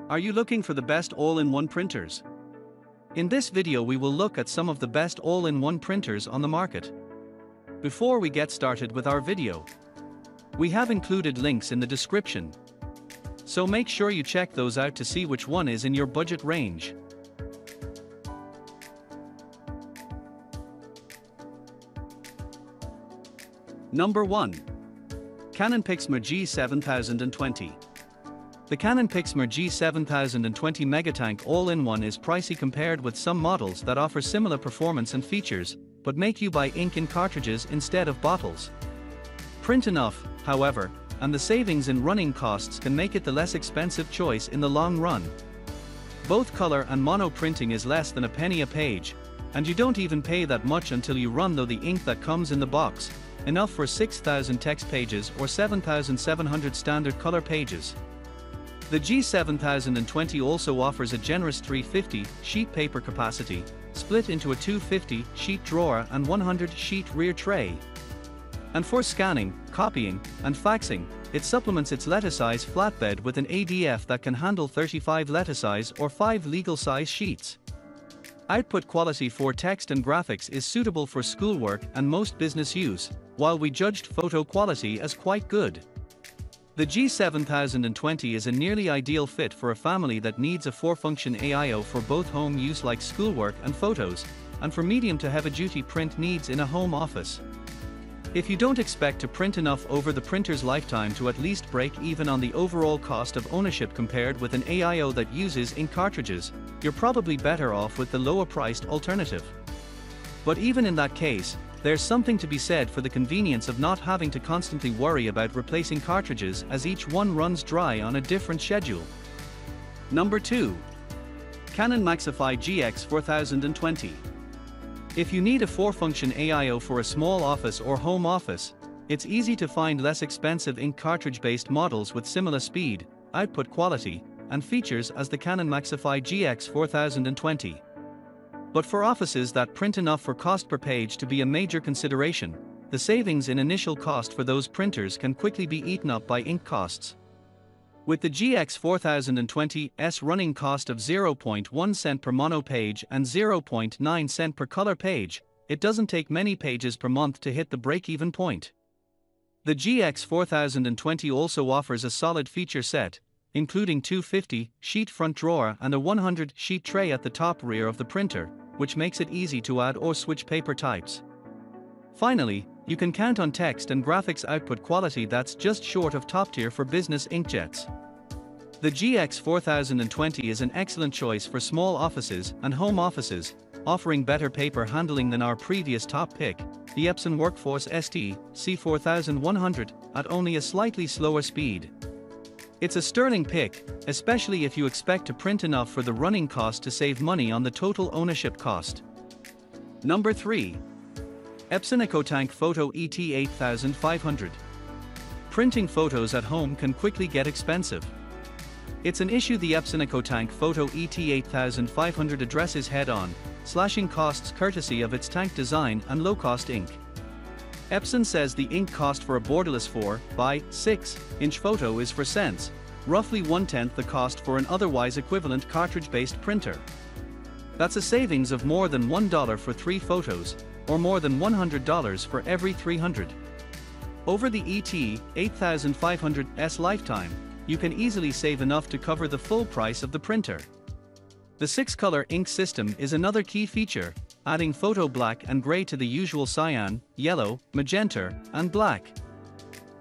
Are you looking for the best all-in-one printers? In this video we will look at some of the best all-in-one printers on the market. Before we get started with our video, we have included links in the description, so make sure you check those out to see which one is in your budget range. Number 1. Canon Pixma G7020. The Canon Pixma G7020 EcoTank all-in-one is pricey compared with some models that offer similar performance and features, but make you buy ink in cartridges instead of bottles. Print enough, however, and the savings in running costs can make it the less expensive choice in the long run. Both color and mono printing is less than a penny a page, and you don't even pay that much until you run the ink that comes in the box, enough for 6,000 text pages or 7,700 standard color pages. The G7020 also offers a generous 350 sheet paper capacity, split into a 250 sheet drawer and 100 sheet rear tray. And for scanning, copying, and faxing, it supplements its letter-size flatbed with an ADF that can handle 35 letter-size or 5 legal-size sheets. Output quality for text and graphics is suitable for schoolwork and most business use, while we judged photo quality as quite good. The G7020 is a nearly ideal fit for a family that needs a 4-function AIO for both home use like schoolwork and photos, and for medium to heavy-duty print needs in a home office. If you don't expect to print enough over the printer's lifetime to at least break even on the overall cost of ownership compared with an AIO that uses ink cartridges, you're probably better off with the lower-priced alternative. But even in that case, there's something to be said for the convenience of not having to constantly worry about replacing cartridges as each one runs dry on a different schedule. Number 2. Canon Maxify GX4020. If you need a 4-function AIO for a small office or home office, it's easy to find less expensive ink cartridge-based models with similar speed, output quality, and features as the Canon Maxify GX4020. But for offices that print enough for cost per page to be a major consideration, the savings in initial cost for those printers can quickly be eaten up by ink costs. With the GX4020's running cost of 0.1 cent per mono page and 0.9 cent per color page, it doesn't take many pages per month to hit the break-even point. The GX4020 also offers a solid feature set, including 250 sheet front drawer and a 100 sheet tray at the top rear of the printer, which makes it easy to add or switch paper types. Finally, you can count on text and graphics output quality that's just short of top tier for business inkjets. The GX4020 is an excellent choice for small offices and home offices, offering better paper handling than our previous top pick, the Epson Workforce ST C4100, at only a slightly slower speed. It's a sterling pick, especially if you expect to print enough for the running cost to save money on the total ownership cost. Number 3. Epson EcoTank Photo ET8500. Printing photos at home can quickly get expensive. It's an issue the Epson EcoTank Photo ET8500 addresses head-on, slashing costs courtesy of its tank design and low-cost ink. Epson says the ink cost for a borderless 4x6-inch photo is 4 cents, roughly 1/10 the cost for an otherwise equivalent cartridge-based printer. That's a savings of more than $1 for 3 photos, or more than $100 for every 300. Over the ET8500's lifetime, you can easily save enough to cover the full price of the printer. The 6-color ink system is another key feature, adding photo black and gray to the usual cyan, yellow, magenta, and black.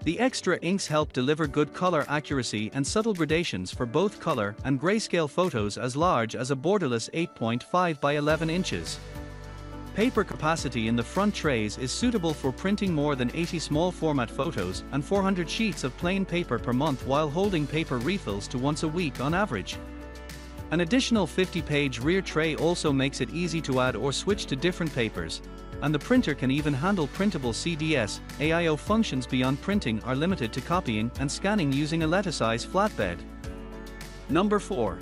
The extra inks help deliver good color accuracy and subtle gradations for both color and grayscale photos as large as a borderless 8.5 by 11 inches. Paper capacity in the front trays is suitable for printing more than 80 small format photos and 400 sheets of plain paper per month while holding paper refills to once a week on average. An additional 50-page rear tray also makes it easy to add or switch to different papers, and the printer can even handle printable CDS. AIO functions beyond printing are limited to copying and scanning using a letter-size flatbed. Number 4.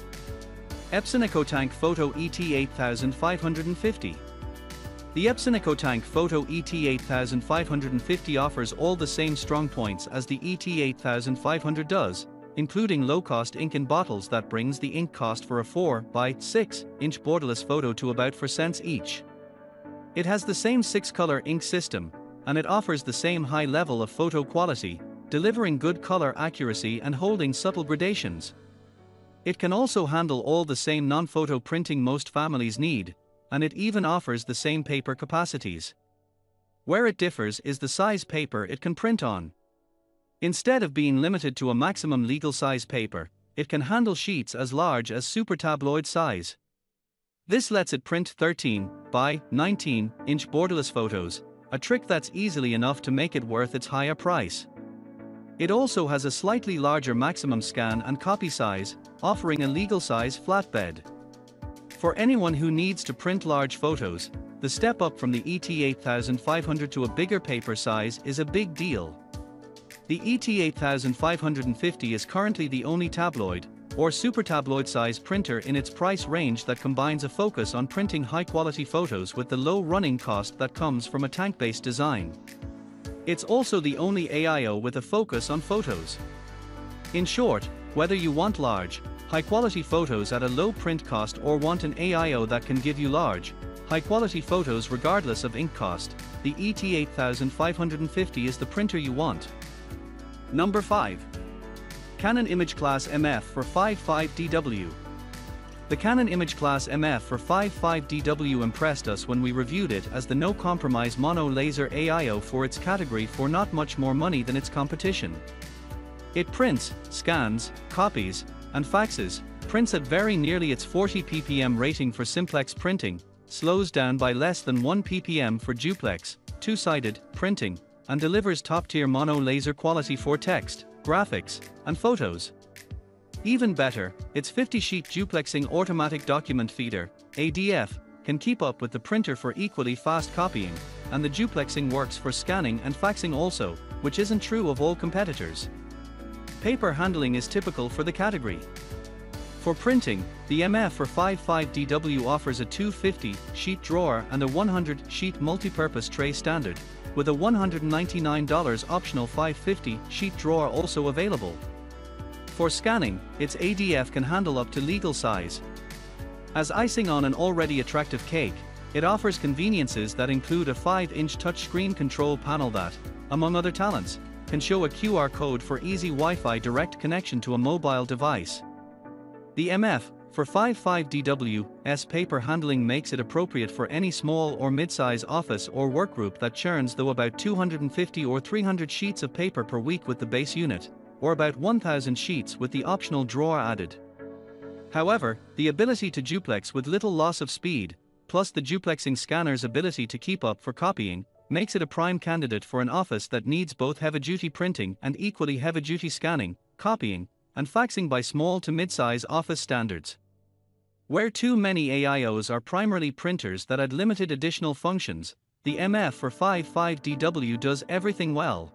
Epson EcoTank Photo ET8550. The Epson EcoTank Photo ET8550 offers all the same strong points as the ET8500 does, including low-cost ink in bottles that brings the ink cost for a 4 by 6 inch borderless photo to about 4 cents each. It has the same 6-color ink system, and it offers the same high level of photo quality, delivering good color accuracy and holding subtle gradations. It can also handle all the same non-photo printing most families need, and it even offers the same paper capacities. Where it differs is the size paper it can print on. Instead of being limited to a maximum legal size paper, it can handle sheets as large as super tabloid size. This lets it print 13 by 19 inch borderless photos, a trick that's easily enough to make it worth its higher price. It also has a slightly larger maximum scan and copy size, offering a legal size flatbed. For anyone who needs to print large photos, the step up from the ET8500 to a bigger paper size is a big deal. The ET8550 is currently the only tabloid, or super tabloid size printer in its price range that combines a focus on printing high-quality photos with the low running cost that comes from a tank-based design. It's also the only AIO with a focus on photos. In short, whether you want large, high-quality photos at a low print cost or want an AIO that can give you large, high-quality photos regardless of ink cost, the ET8550 is the printer you want. Number 5. Canon imageClass MF for 55DW. The Canon imageClass MF for 55DW impressed us when we reviewed it as the no-compromise mono laser AIO for its category for not much more money than its competition. It prints, scans, copies, and faxes, prints at very nearly its 40 ppm rating for simplex printing, slows down by less than 1 ppm for duplex, two-sided printing, and delivers top-tier mono laser quality for text, graphics, and photos. Even better, its 50-sheet duplexing automatic document feeder, ADF, can keep up with the printer for equally fast copying, and the duplexing works for scanning and faxing also, which isn't true of all competitors. Paper handling is typical for the category. For printing, the MF for 55DW offers a 250-sheet drawer and a 100-sheet multipurpose tray standard, with a $199 optional 550-sheet drawer also available. For scanning, its ADF can handle up to legal size. As icing on an already attractive cake, it offers conveniences that include a 5-inch touchscreen control panel that, among other talents, can show a QR code for easy Wi-Fi direct connection to a mobile device. The MF for 55DW's paper handling makes it appropriate for any small or mid-size office or workgroup that churns though about 250 or 300 sheets of paper per week with the base unit, or about 1,000 sheets with the optional drawer added. However, the ability to duplex with little loss of speed, plus the duplexing scanner's ability to keep up for copying, makes it a prime candidate for an office that needs both heavy-duty printing and equally heavy-duty scanning, copying, and faxing by small to mid-size office standards. Where too many AIOs are primarily printers that add limited additional functions, the MF for 55DW does everything well.